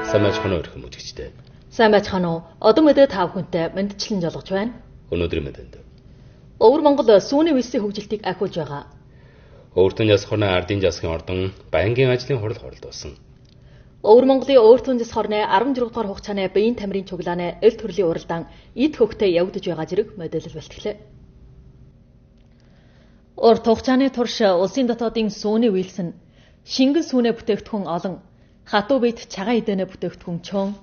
Сайн байцгаана уу өрхөм үзэгчдээ. Сайн байцгаана уу. Одоо мэдээ та бүхэнтэй мэндчлэн жолгож байна. Өнөөдрийн мэдээнд Өвөр Монгол сүүний вэлсийн хөгжилтийг ахиулж байгаа. Өөртөө яс хорны ардын засгийн ордон байнгын ажлын хурал хоролдуулсан. Өвөр Монголын өөртөө яс хорны 16 дугаар хугацааны биеийн тамирын цуглааны эл төрлийн уралдаан эд хөвгтэй явагдаж байгаа зэрэг мэдээлэл бэлтгэлээ. Урт хугацааны турш улсын дотоодын сүүний вэлс нь шингэн сүүнэ бүтээгдэхүүн олон, хатуу бит цагаан эдэнэ бүтээгдэхүүн чон,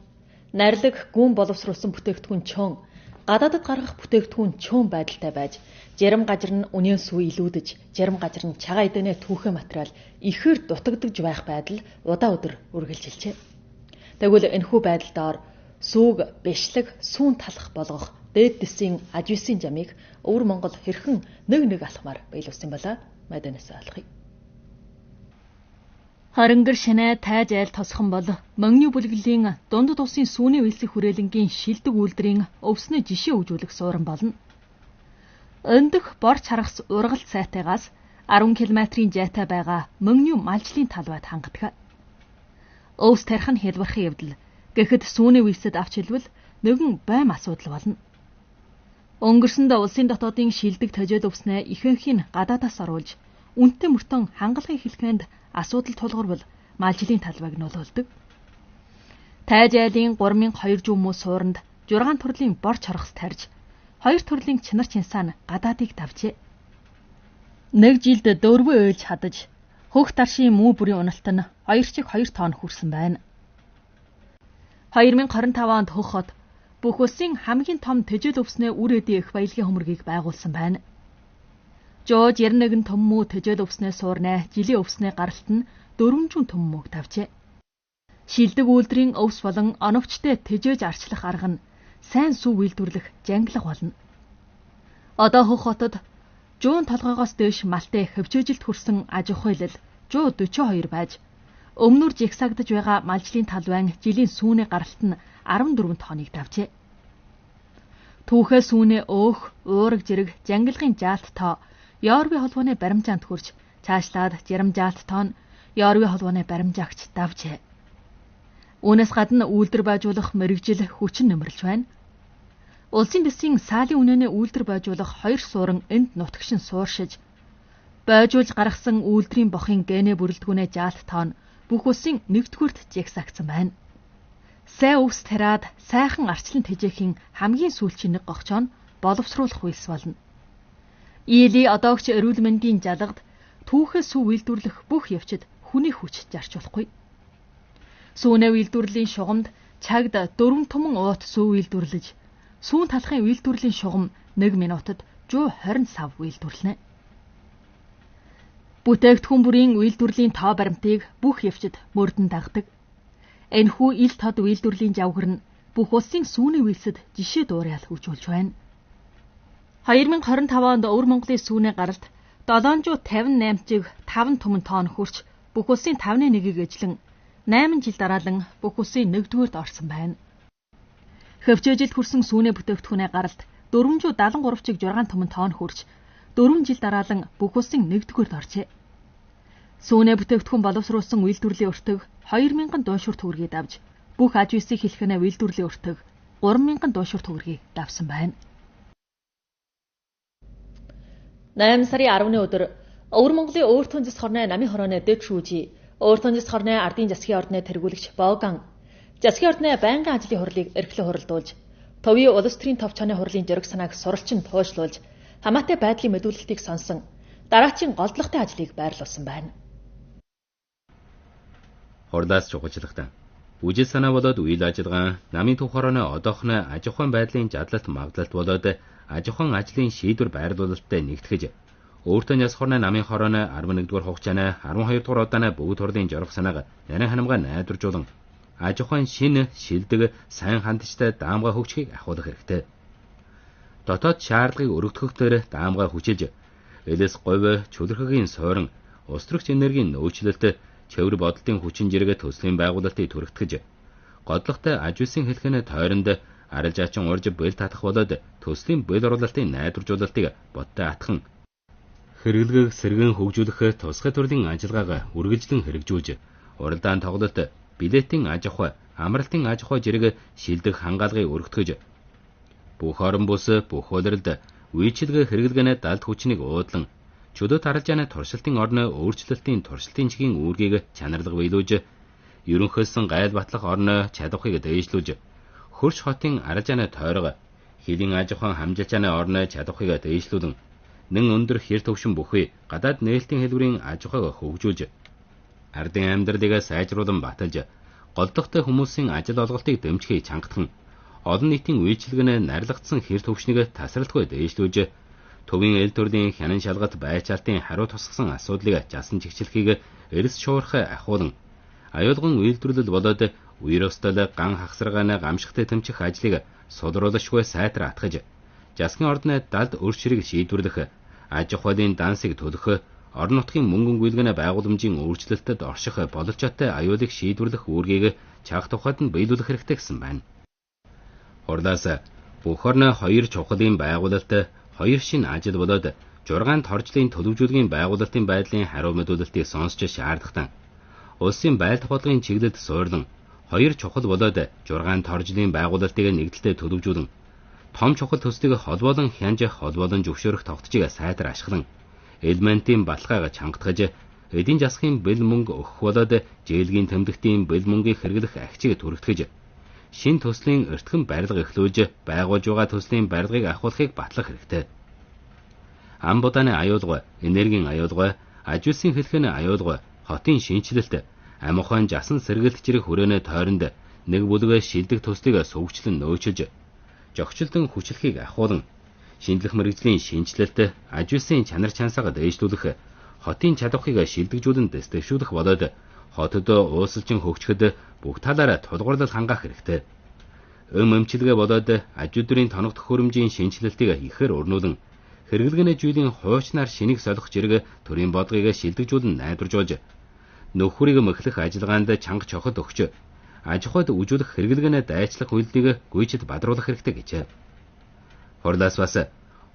нарилэг гүн боловсруулсан бүтээгдэхүүн чон, гадаадд гаргах бүтээгдэхүүн чон байдалтай байж, жарим газар нь үнийн сүү илүүдэж, жарим газар нь цагаан эдэнэ түүхэн материал ихээр дутагдж байх байдал удаа өдөр үргэлжилжээ. Тэгвэл энэхүү байдалдаар сүүг бэшлэг, сүүн талах болгох дээд дэсийн аж үйлсийн жамыг Өвөр Монгол хэрхэн нэг алхмаар биелүүлсэн бала мэдэнэс алхъя. Харингэр шинэ тайж айл тосхон бол мөнгөний бүлэглэлийн дунд тусын сүүний вэлсийн хүрээлэнгийн шилдэг үйлдвэрийн өвснө жишээ өгжүүлэх суурин болно. Өндөх борч харгас ургалт сайтайгаас 10 км-ийн зайтай байгаа мөнгөний малжлын талбайд хангадаг. Өвс тарих нь хэлбэрхэн явдал. Гэхэд сүүний вэлсэд авч хэлбэл нэгэн байм асуудал болно. Өнгөрсөнд улсын дотоодын шилдэг тажил өвснээ ихэнхийг гадаадаас оруулж, үнэтэй мөртөн хангалагын хэлхэнд асуудал тулгарвал малжлын талбайг нөлөөлдөг. Тайж айлын 3200 муу сууранд 6 төрлийн борч харгас тарж, 2 төрлийн чинар чинсаан гадаадыг давжээ. Нэг жилд 4 өөлж хадаж, хөх таршийн муу бүрийн уналт нь 2.2 тонн хүрсэн байна. 2025 онд хөх хот бүх улсын хамгийн том тэжил өвснөө үр эдийн эх баялагын хөмрөгийг байгуулсан байна. Жоо 91 том муу тэжил өвснөө суурнаа жилийн өвснөө гаралт нь 400 том мууг тавьжээ. Шилдэг үйлдвэрийн өвс болон оновчтой тэжээж арчлах арга нь сайн сүү үйлдвэрлэх жанглах болно. Одоо хөх хотод 100 толгойгоос дээш малтай хөвчөөжилт хүрсэн аж ахуйлал 142 байж, өмнөр жигсагдж байгаа малжлын талбайн жилийн сүүний гаралт нь 14 тонныг давжээ. Түүхээ сүүнээ өөх, уураг зэрэг жангилгын жаалт тоо Европын холбооны баримжаанд хүрч цаашлаад жаримжаалт тоон Европын холбооны баримжаагч давжээ. Үүнээс гадна үйлдвэр байжуулах мэрэгжил хүчин нэмэрлж байна. Улсын дэсийн саалын үнэний үйлдвэр байжуулах 2 суурин энд нутагшин сууршиж, байжуулж гаргасан үйлдвэрийн бохын генэ бүрэлдэхүүнээ жаалт тоон бүх улсын 1-р жигсагдсан байна. Сайн өвс тараад сайхан арчлан тэжээхийн хамгийн сүүлчийн нэг гогчоо нь боловсруулах үйлс болно. Ийли одоогч эрүүл мэндийн жалгад түүхээ сүү үйлдвэрлэх бүх явцад хүний хүч зарч болохгүй. Сүүнээ үйлдвэрлэлийн шугамд цагт 4 томон уут сүү үйлдвэрлэж, сүүн талахын үйлдвэрлэлийн шугам 1 минутад 120 сав үйлдвэрлэнэ. Бүтээгдэхүүн бүрийн үйлдвэрлэлийн тоо баримтыг бүх явцад мөрдөн дагдаг. Энэхүү ил тод үйлдвэрлэлийн жавхар нь бүх улсын сүүний вэлсэд жишээ дуурайал хөгжүүлж байна. 2025 онд Өвөр Монголын сүүний гаралт 758 жиг 5 түмэн тонн хүрч бүх улсын 5.1-ийг эзлэн 8 жил дараалан бүх улсын 1-р орсон байна. Хөвчөөжилд хүрсэн сүүний бүтээгдэхүүнээ гаралт 473 жиг 6 түмэн тонн хүрч 4 жил дараалан бүх улсын 1-р оржээ. Сүүнээ бүтээгдэхүүн боловсруулсан үйлдвэрлэлийн өртөг 2000 дуушуур төгрөгийг давж, бүх аж үйлсийн хэлхэнэ үйлдвэрлэлийн өртөг 3000 дуушуур төгрөгийг давсан байна. 8 сарын 10-ны өдөр Өвөр Монголын өөртөө зэс хорны намын хорооны дэд шүүжи, өөртөө зэс хорны ардын засгийн ордны тэргүүлэгч Боган, засгийн ордны байнгын ажлын хурлыг эрхлэн хуралдуулж, төвийн улс төрийн товчооны хурлын жөрг санааг суралцин туушлуулж, хамаатай байдлын мэдүүлэлтийг сонсон, дараачийн голдлогтой ажлыг байрлуулсан байна. Хурлаас чухалчлахтаа үжил санаа болоод үйл ажиллагаа намын түүх хорооны одоохны аж ахуйн байдлын задлалт магадлалт болоод аж ахуйн ажлын шийдвэр байрлуулалтад нэгтгэж, өөртөө яс хорны намын хорооны 11-р хугацааны 12-р удааны бүгд хурлын жорох санааг нарийн ханамга найдваржуулан, аж ахуйн шинэ шилдэг сайн хандчтай даамгай хөгжихийг ахиулах хэрэгтэй. Дотоод шаардлагыг өргөдөхөөр даамгай хүчилж, элэс говь чөлөрхөгийн сойрон ус төрөгч энергийн нөөцлөлт цэвэр бодолтын хүчин зэрэг төслийн байгуулалтыг түргэтгэж, годлогтой аж үйлсийн хэлхэнэ тойронд арилж ачин урж бэл татах болоод төслийн бэл оруулалтын найдваржуулалтыг бодтой атхан, хэрэглэгийг сэргэн хөгжүүлэх тусгай төрлийн ажиллагааг үргэлжлэн хэрэгжүүлж, уралдаан тоглолт, билетийн аж ахуй, амралтын аж ахуй зэрэг шилдэг хангаалгыг өргөтгөж бүх орон бус бүх улиралд үйлчилгээ хэрэглэгэнэ далд хүчнийг уудлан чөдөд аралжааны туршилтын орны өөрчлөлтийн туршилтын чигийн үүргийг чанарлага биелүүлж ерөнхийдсөн гайл батлах орны чадварыг дээшлүүлж хөрш хотын аралжааны тойрог хилийн аж ахуйн хамжилчааны орны чадварыг дээшлүүлэн нэн өндөр хэр төвшин бүхий гадаад нээлтийн хэлбэрийн аж ахуйг хөгжүүлж ардын амьдралыг сайжруулан баталж голдохтой хүмүүсийн ажил олголтыг дэмжихийг чангатхан олон нийтийн үйлчилгээнэ нарилгацсан хэр төвшнийг тасралтгүй дээшлүүлж төвийн эл төрлийн хянан шалгалт байцаалтын хариу тусгасан асуудлыг жасан чигчлэхийг эрс шуурхай ахуулан аюулгын үйлдвэрлэл болоод вирустал ган хагсаргааны гамшигтай тэмцэх ажлыг сулруулшгүй сайтар атгаж засгийн ордны далд өршрийг шийдвэрлэх аж ахуйн дансыг төлөх орон нутгийн мөнгөн гүйлгэнэ байгууламжийн өөрчлөлтөд орших бололцоотой аюулыг шийдвэрлэх үүргийг чах тухайд нь биелүүлэх хэрэгтэй гэсэн байна. Урдаас бүх орны 2 чухлын байгуулалт 2 шинэ ажил болоод 6 торжлын төлөвлөжүүлгийн байгуулалтын байдлын хариу мэдүүлэлтийг сонсч шаардлагатай. Улсын байлдах бодлогын чиглэлд суурлан 2 чухал болоод 6 торжлын байгуулалтыг нэгдэлтэй төлөвлөжүүлэн том чухал төслийг холбоолон хянж холбоолон зөвшөөрөх тогтцыг сайтар ашиглан элементийн баталгааг чангатгаж эдийн засгийн бэл мөнгө өгөх болоод жээлгийн тэмдэгтийн бэл мөнгийг хэрэглэх агчийг түрэгтгэж шин төслийн эртхэн барилга эхлүүлж байгуулж байгаа төслийн барилгыг ахуулахыг батлах хэрэгтэй. Ам будааны аюулгүй, энергийн аюулгүй, аж үйлсийн хэлхээний аюулгүй, хотын шинжилэлт, ам ухаан жасан сэргэлт зэрэг хүрээний тойронд нэг бүлгээ шилдэг төслийг сөвгчлэн нөөцөлж, жогчлон хүчлэхийг ахуулан, шинжлэх мэргэжлийн шинжилэлт, аж үйлсийн чанар чансааг дээшлүүлэх, хотын чадварыг шилдэгжүүлэн дэвшүүлэх болоод хотод уулсалчин хөгжөхөд бүх талаараа тулгуурлал хангаах хэрэгтэй. Өмчилгээ болоод аж үйлдвэрийн тоногдох хөрөмжийн шинжилэлтийг ихээр өрнүүлэн хэрэглэгэнэ жүйлийн хуучнаар шинийг солих зэрэг төрийн бодлогыг шилдэгжүүлэн найдваржуулж нөхөрийг мөхлөх ажиллагаанд чанга чохол өгч аж ахуйд үжүүлэх хэрэглэгэнэ дайчлах үйлдэлийг гүйцэд бадруулах хэрэгтэй гэжээ. Хурлаас бас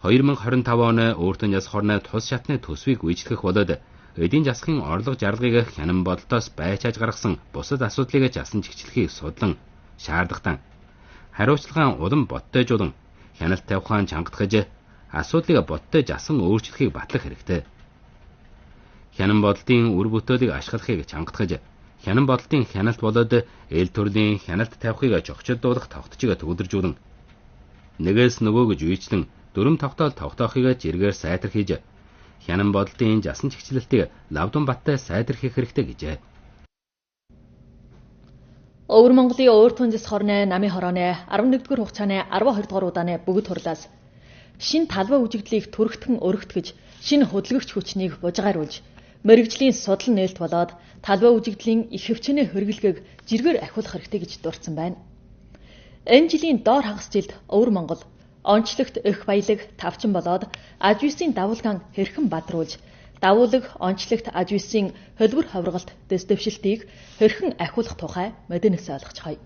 2025 оны өөртөө яс хорны тус шатны төсвийг үйлчлэх болоод эдийн засгийн орлого жаргалыг хянан бодолтоос байчааж гаргасан бусад асуудлыг жасан чигчлэхийг судлан шаардлагатай хариуцлагаан улам боттойжуулан хяналт тавихаан чангатгаж асуудлыг боттой жасан өөрчлөхийг батлах хэрэгтэй. Хянан бодолтын үр бүтээлийг ашиглахыг чангатгаж хянан бодолтын хяналт болоод эл төрлийн хяналт тавихыг зохицуулах тогтцыг төвлөржүүлэн нэгээс нөгөөг жүйчлэн дүрм тогтоол тогтоохыг зэргээр сайтар хийж хянан бодолтын жасан чигчлэлтийг лавдан баттай сайдар хийх хэрэгтэй гэжээ. Өвөр Монголын өөр түнжис хорны намын хорооны 11-р хугацааны 12-р удааны бүгд хурлаас шинэ талбай үжигдлийг түргэтгэн өргөтгөж, шинэ хөдөлгөгч хүчнийг бужгааруулж, мэрэгжлийн судал нээлт болоод талбай үжигдлийн их хөвчний хөргөлгийг жиргээр ахиулах хэрэгтэй гэж дурдсан байна. Энэ жилийн доор хагас жилд Өвөр Монгол онцлогт их баялаг тавчин болоод аж үйлсийн давуулгаан хэрхэн бадруулж, давуулаг онцлогт аж үйлсийн хөлбөр хавргалт дэвшилтийг хэрхэн ахиулах тухай мэдэнэс ойлгоцгоё.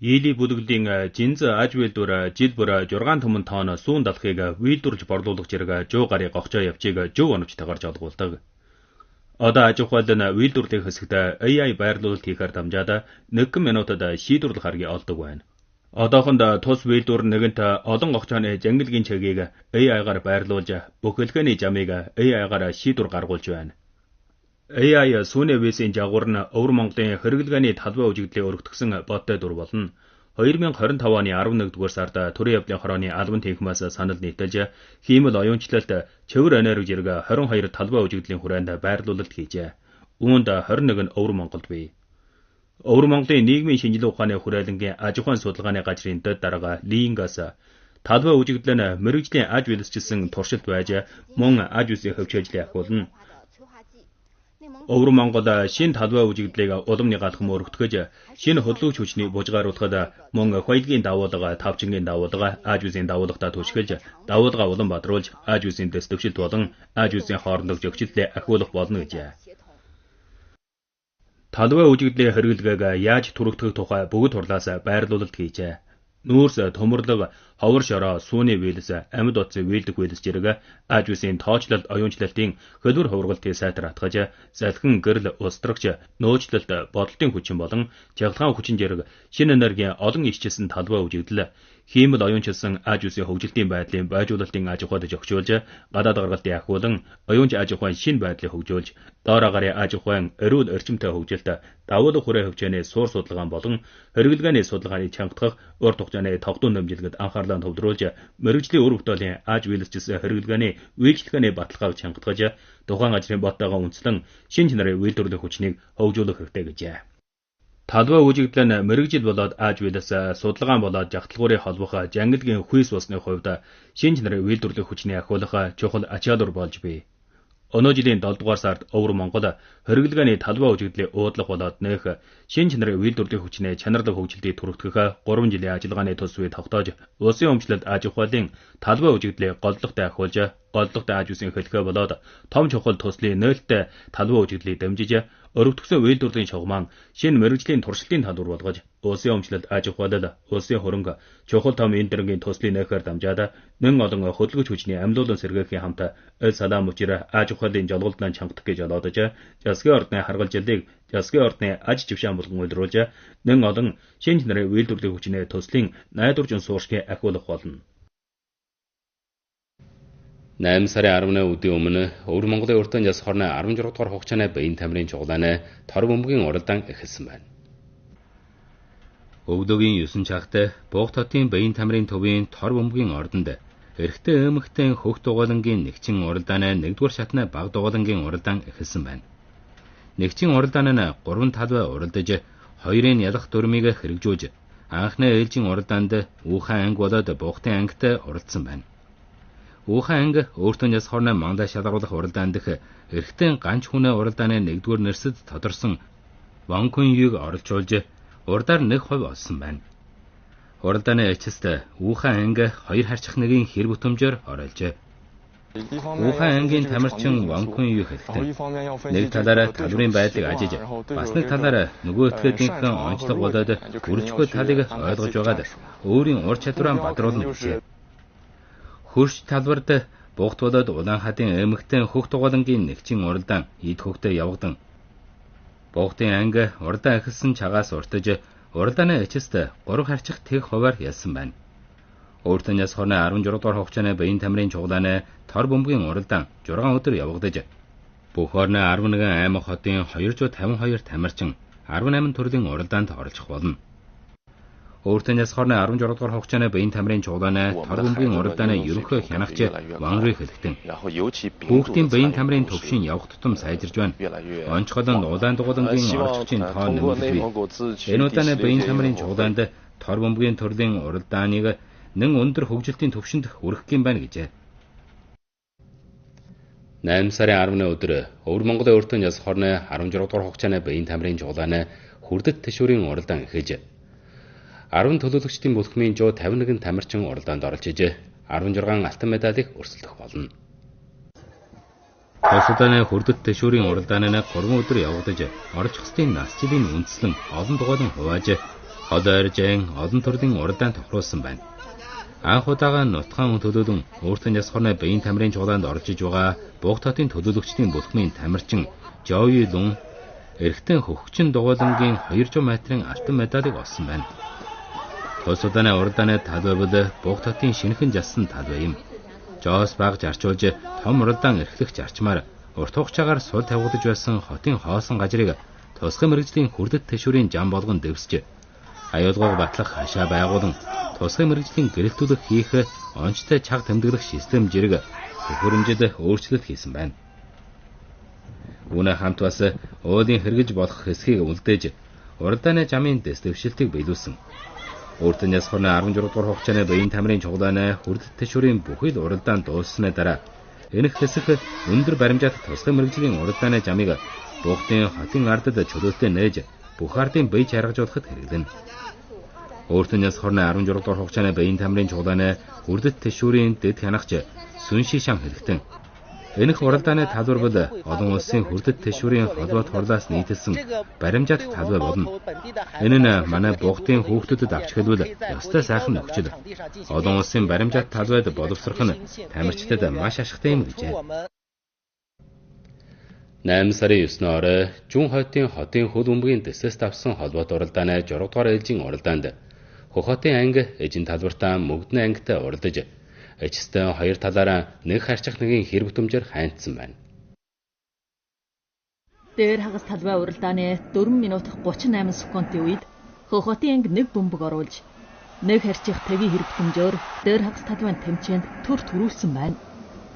Ийли бүлэглэлийн жинз аж үйлдвэр жил бүр 6 түмэн тонн сүүн далхыг үйлдвэрлэж борлуулах зэрэг 100 гарыг огцоо явцыг зөв оновчтой гарч олгуулдаг. Одоо аж ахуйд нь үйлдвэрлэх хэсэгт AI байрлуулалт хийхээр дамжаад 1 минутад шийдвэрлэх аргыг олдог байна. Одоохонд тус үйлдвэр нэгэнт олон огцооны жангилгийн чигийг AI-гаар байрлуулж, бүхэлдээний жамыг AI-гаар шийдвэр гаргуулж байна. AI сүүний визийн жагвар нь Өвөр Монголын хэрэглгээний талбай үжигдлийн өргөтгсөн бодтой дүр болно. 2025 оны 11-р сард төрийн явдлын хорооны албан тэнхимээс санал нийтэлж, хиймэл оюунчлалт цэвэр энерги зэрэг 22 талбай үжигдлийн хүрээнд байрлуулалт хийжээ. Үүнд 21 нь Өвөр Монголд бий. Өвөр Монголын нийгмийн шинжилгээ ухааны хүрээлэнгийн аж ахуйн судалгааны газрын дэд дарга Лингас талбай үжигдэл нь мэрэгжлийн аж үйлсчилсэн туршилт байж мөн аж үйлсийн хөвчөжлийг ахиулна. Өвөр Монгол шинэ талбай үжигдлийг улам нэгатхан өргөтгөж, шинэ хөдөлгөөч хүчний бужгааруулахад мөн хоёргийн давуулга, тавчингийн давуулга, аж үйлсийн давуулгатаа түшгэлж, давуулга улам бадруулж, аж үйлсийн дэвшилт болон аж үйлсийн хоорондох зохицлыг ахиулах болно гэжээ. Талбай үжигдлийн хэрэглэгийг яаж түргэтгэх тухай бүгд хурлаас байрлуулалт хийжээ. Нүүрс, төмөрлөг, ховор шороо, сүүний вэлс, амьд утсын вэлдэх вэлс зэрэг аж үсийн тоочлолт, оюунчлалтын хөлбөр хувиргалтыг сайтар атгаж, салхин гэрэл устрагч, нөөцлөлт, бодлтын хүчин болон чагтгаан хүчин зэрэг шинэ энергийн олон ичсэн талбай үжигдэл, хиймэл оюунчилсан аж үсийн хөгжилтийн байдлын байжуулалтын аж ахуйд зохицуулж, гадаад гаргалтын ахиулан, оюунч аж ахуйн шинэ байдлыг хөгжүүлж, доор агаарын аж ахуйн эрүүл орчимтой хөгжилт, давуу хүрээ хөгжөөний суур судалгаан болон хоригдлагын судалгааны чангатгах, урт хугацааны тогтун нэмжлэгт анхаарлаа төвлөрүүлж, мэрэгжлийн үр бүтээлийн аж үйлчилсэн хоригдлагын үйлчлэгээний баталгааг чангатгаж, тухайн ажрын боттойгоо үндэслэн шинэ чанарын үйлдвэрлэх хүчнийг хөгжүүлэх хэрэгтэй гэжээ. Талбай үжигдэл нь мэрэгжил болоод аж үйлс судалгаан болоод жагтлагуурыг холбох жангилгийн хүйс усны хувьд шинэ чанарын үйлдвэрлэх хүчний ахиулах чухал ач холбогдол болж бий. Өнөө жилийн 7 дугаар сард Өвөр Монгол хоригдлагын талбай үжигдлийн уудлах болоод нэх шинэ чанарын үйлдвэрлэх хүчний чанарлаг хөгжилтийг түргэтгэх 3 жилийн ажиллагааны төсвийг тогтоож, улсын өмчлөлт аж ахуйлын талбай үжигдлийг голдлогтой ахиулж, голдлогтой аж үсийн хэлхээ болоод том чухал төслийн нээлттэй талбай үжигдлийг дэмжиж, өргөтгсөн үйлдвэрлэлийн чухман шинэ мэрэгжлийн туршилтын талбар болгож, улсын өмчлөлт аж ахуйлал, улсын хөрөнгө, чухал том интернетийн төслийн нөхөр дамжаад нэн олон хөдөлгөж хүчний амьлуулан сэргээхийн хамт эл салаам учир аж ахуйлын жолголдлон чангадах гэж олоодож, засгийн ордны харгалзалыг засгийн ордны аж жившаан болгон үйлрүүлж, нэн олон шинэ чанарын үйлдвэрлэх хүчний төслийн найдваржин сууршгийг ахиулах болно. 8 сарын 10-ны өдийн өмнө Өвөр Монголын уртын яс хорны 16 дугаар хугацааны баян тамирын чугалааны тор бөмбөгийн уралдаан эхэлсэн байна. Өвдөгийн 9 чагт Буух хотын баян тамирын төвийн тор бөмбөгийн ордонд эрэгтэй эмэгтэй хөх дугуулангийн нэгчин уралдааны 1-р шатны баг дугуулангийн уралдаан эхэлсэн байна. Нэгчин уралдаан нь 3 талбай уралдаж, хоёрын ялах дүрмийг хэрэгжүүлж, анхны ээлжийн уралдаанд Үүхэн анги болоод Буухтын ангид уралдсан байна. Үүхэн анги өөртөө яс хорны мандаа шалгаруулах уралдаан дэх эрэгтэй ганч хүнээ уралдааны 1-р нэрсэд тодорсон Ван Күн Юг оролцуулж, урдаар 1% олсон байна. Уралдааны эцэст Үүхэн анги 2 харьцах 1-ийн хэр бүтэмжээр оролжээ. Үүхэн ангийн тамирчин Ван Күн Юг хэлдэг. Нэг талаараа талбарын байдлыг ажиж, бас нэг талаараа нөгөө этгээдийнхэн онцлог болоод үржихгүй талыг ойлгож байгаад өөрийн ур чадвараа бадруулна гэжээ. Хөрш талбарт Буухт болоод Улаан хадын эмэгтэй хөх дугуулангийн нэгчин уралдаан эд хөхтэй явагдан. Буухтын анги уралдаан эхэлсэн цагаас уртаж, уралдааны эцэст 3 харьцах тэг хуваар ялсан байна. Өөртөө яс хорны 16 дугаар хугацааны баян тамирын чугалааны тор бөмбөгийн уралдаан 6 өдөр явагдаж, бүх орны 11 аймаг хотын 252 тамирчин 18 төрлийн уралдаанд оролцох болно. Өөртөө яс хорны 16 дугаар хугацааны баян тамирын чугалааны тор бөмбөгийн уралдааны ерөнхий хянагч Ван Рүй хэлэхдээ, Буухтын баян тамирын төвшин явах тутам сайжирж байна. Онцгойлон улаан дугуулангийн оролцогчийн тоо нэмэгдэж байна. Энэ удааны баян тамирын чугалаанд тор бөмбөгийн төрлийн уралдааныг нэн өндөр хөгжилтийн төвшөнд хүргэх юм байна гэжээ. 8 сарын 10-ны өдөр Өвөр Монголын уртын яс хорны 16 дугаар хугацааны баян тамирын чугалааны хүрдэт тэшүүрийн уралдаан эхэж, 10 төлөөлөгчдийн бүлхмийн 151 тамирчин уралдаанд оролцож, 16 алтан медалийг өрсөлдөх болно. Улс удааны хүрдэт тэшүүрийн уралдааны 3 өдөр явагдаж, орж хөстийн нас жилийн үндэслэн олон дугуйлан хувааж, хол ойржин олон төрлийн уралдаан тохируулсан байна. Анх удаага нутгаан төлөөлөн өөртөө яс хорны баян тамирын чугалаанд оржиж байгаа Буухт хотын төлөөлөгчдийн бүлхмийн тамирчин Жоуи Лун эрэгтэй хөхчин дугуулангийн 200 метрийн алтан медалийг олсон байна. Улс удааны уралдааны талбай бол Буухт хотын шинэхэн жассан талбай юм. Жоос баг зарчуулж том уралдаан эрхлэх зарчмаар урт хугацаагаар сул тавигдаж байсан хотын хоосон газрыг тусгай мэрэгжлийн хүрдэт тэшүүрийн зам болгон дэвсэж, аюулгүйг батлах хашаа байгуулан тусгай мэрэгжлийн гэрэлтүүлэх хийх онцтой чаг тэмдэглэх систем зэрэг төхөөрөмжөд өөрчлөлт хийсэн байна. Үүнээ хамт бас уулын хэрэгж болох хэсгийг үлдээж, уралдааны замын дэс дэвшилтийг биелүүлсэн. Өөртөө яс хорны 16 дугаар хугацааны баян тамирын чугалааны хүрдэт тэшүүрийн бүхэл уралдаан дууссаны дараа энэх хэсэг өндөр баримжаат тусгай мэрэгжлийн уралдааны замыг Буухтын хотын ардад чөлөөтэй нээж, бүх ардын бие чаргажуулахад хэрэглэнэ. Өөртөө яс хорны 16 дугаар хугацааны баян тамирын чугалааны хүрдэт тэшүүрийн дэд хянагч Сүн Шишан хэлэхдээ, Энэх уралдааны талбар бол олон улсын хүрдэт тэшүүрийн холбоот хурлаас нийтэлсэн баримжаат талбай болно. Энэ нь манай богдын хүүхдүүдэд авч хэлбэл ёстой сайхан нөхцөл. Олон улсын баримжаат талбайд боловсрох нь тамирчдад маш ашигтай юм гэжээ. 8 сарын 9-оор Жүн хотын хотын хөл бөмбөгийн дэсэс давсан холбоот уралдааны 6 дугаар ээлжийн уралдаанд Хөх хотын анги эжин талбартаа мөгдөн ангитай уралдаж эцэстэн хоёр талаараа нэг харьцах нэгийн хэрэг бүтэмжээр хайнцсан байна. Дээр хагас талбай уралдааны 4 минут 38 секундын үед Хөх хотын анги нэг бөмбөг оруулж нэг харьцах тэгийн хэрэг бүтэмжээр дээр хагас талбайн тэмцээнд төр төрүүлсэн байна.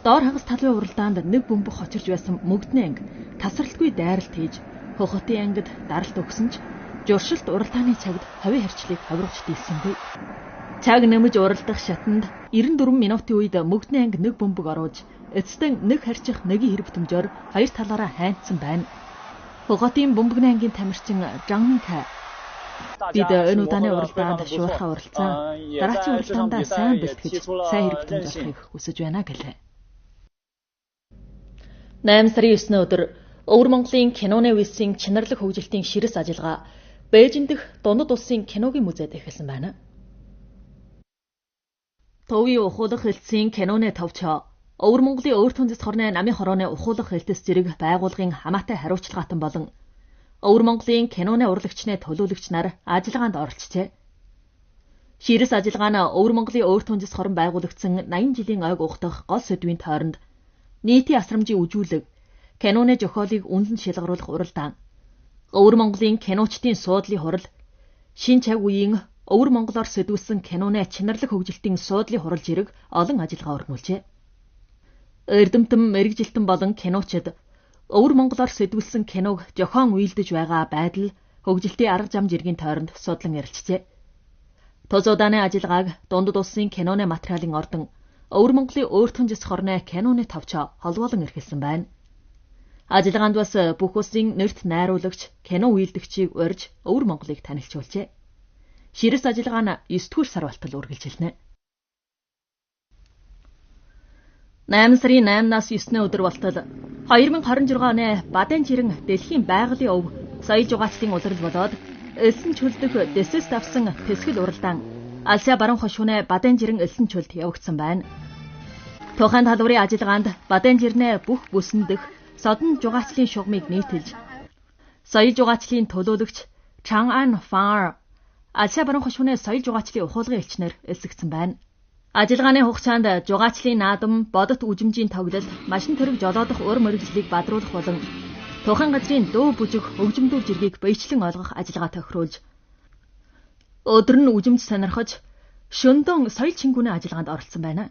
Доор хагас талбай уралдаанд нэг бөмбөг хочирж байсан мөгдөн анги тасралтгүй дайралт хийж Хөх хотын ангид даралт өгсөн ч журшилт уралдааны цагт хавийн харьцлыг хавиргаж дийлсэнгүй. Цаг нэмж уралдах шатанд 94 минутын үед мөгдний анги нэг бөмбөг оруулж эцэстэн нэг харьцах нэгийн хэрэг бүтэмжээр хоёр талаараа хайнцсан байна. Хөх хотын бөмбөгний ангийн тамирчин Жан Кай бид энэ удааны уралдаанд шуурхаа оролцсон. Дараагийн уралдаандаа сайн бэлтгэж сайн хэрэг бүтэмж олохыг хүсэж байна гэлээ. 8 сарын 9-ний өдөр Өвөр Монголын киноны үйлсийн чинарлаг хөгжилтийн ширэс ажиллагаа Бээжин дэх Дундад улсын киногийн музейд эхэлсэн байна. Төвийн ухуулах хэлтсийн киноны товчоо Өвөр Монголын Өөр Түндэс хорны намын хорооны ухуулах хэлтэс зэрэг байгууллагын хамаатай хариуцлагаатан болон Өвөр Монголын киноны урлагчны төлөөлөгч нар ажиллагаанд оролцжээ. Ширэс ажиллагаа нь Өвөр Монголын Өөр Түндэс хорон байгуулагдсан 80 жилийн ойг ухтах гол сэдвийн тойронд нийтийн асрамжийн үжүүлэг, киноны зохиолыг үнэлэн шилгаруулах уралдаан, Өвөр Монголын киночдын суудлын хурал, шин цаг үеийн Өвөр Монголоор сэдвүүлсэн киноны чинарлаг хөгжилтийн суудлын хурал зэрэг олон ажиллагаа өрнүүлжээ. Эрдэмтэн, мэрэгжилтэн болон киночид Өвөр Монголоор сэдвүүлсэн киног зохион үйлдэж байгаа байдал, хөгжилтийн арга зам зэргийн тойронд судлан ярилцжээ. Тус удааны ажиллагааг Дундад улсын киноны материалын ордон Өвөр Монголын Өөр Түндэс хорны киноны товчоо холбоолон эрхэлсэн байна. Ажиллагаанд бас бүх улсын нэрт найруулагч, кино үйлдэгчийг урьж Өвөр Монголыг танилцуулжээ. Ширэс ажиллагаа нь 9 дугаар сар болтол үргэлжилнэ. 8 сарын 8-наас 9-ний өдөр болтол 2026 оны Бадайн жирэн дэлхийн байгалийн өв соёл жугаацлын улирал болоод элсэн чөлдөх дэсэс давсан тэсгэл уралдаан Алсай баруун хошууны Бадайн жирэн элсэн чөлд явагдсан байна. Тухайн талбарын ажиллагаанд Бадайн жирнээ бүх бүсэн дэх содон жугаацлын шугамыг нийтэлж соёл жугаацлын төлөөлөгч Чан Ан Фаар Алсай баруун хошууны соёл жугаацлын ухуулгын элчнэр элсэгдсэн байна. Ажиллагааны хугацаанд жугаацлын наадам, бодит үжимжийн тоглолт, машин төрөг жолоодох ур мэргэжлийг бадруулах болон тухайн газрын дөө бүжиг хөгжимдүүр зэргийг баяжлан олгох ажиллагаа тохируулж өдөр нь үжимж сонирхож шөндөөн соёл чингүүний ажиллагаанд оролцсон байна.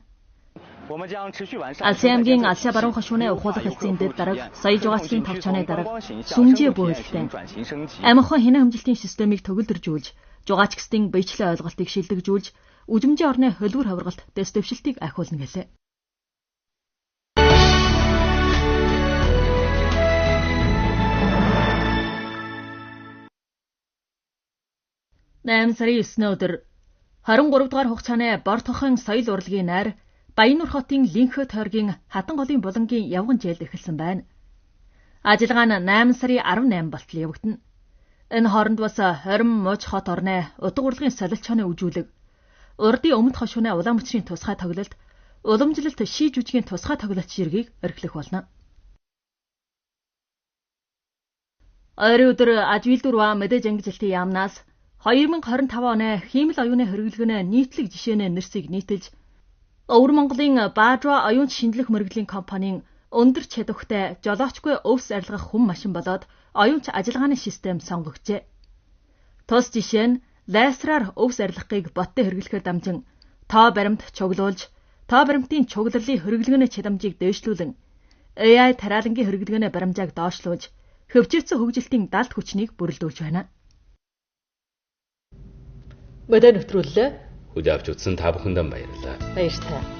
Алсай аймгийн Алсай баруун хошууны ухуулах хэлтсийн дэд дарга соёл жугаацлын товчооны дарга сүмжээ бүхэлдэн амархан хинэ хэмжилтийн системийг төгөлдржүүлж жугаачгчдын баяжлын ойлголтыг шилдэгжүүлж үжимжийн орны хөлбөр хавргалт дэс дэвшилтийг ахиулна гэлээ. Сарын 9-ний өдөр 23 дугаар хугацааны бор тохон соёл урлагийн найр Баяннур хотын Линхэ тойргийн Хатан голын булангийн явган жээлд эхэлсэн байна. Ажиллагаа нь 8 сарын 18 болтол явагдана. Энэ хооронд бас Хорин Мууч хот орны утга урлагийн солилцооны үжүүлэг, урдын өмнөд хошууны Улаанбаатарын тусгай тоглолт, уламжлалт ший жүжигийн тусгай тоглолт зэргийг орхилох болно. Ойрын өдөр Ажвилдүр ба мэдээж ангижилтын яамнаас 2025 оны хиймэл оюуны хэрэглэгэнэ нийтлэг жишээний нэрсийг нийтэлж Өвөр Монголын Баажва оюун шинжлэх мэргэжлийн компанийн өндөр чадвартай жолоочгүй өвс арилгах хүм машин болоод оюунч ажиллагааны систем сонгогджээ. Тус жишээ нь лайсраар өвс арилгахыг боттой хэрэглэхээр дамжин тоо баримт чуглуулж, тоо баримтын чуглалын хэрэглэгэнэ чадамжийг дээшлүүлэн AI тариалангийн хэрэглэгэнэ баримжааг доошлуулж, хөвчөөцсөн хөгжилтийн далд хүчнийг бүрэлдүүлж байна. Мэдээ нэвтрүүллээ. Хүлээж авч үзсэн та бүхэнд баярлалаа. Баярлалаа.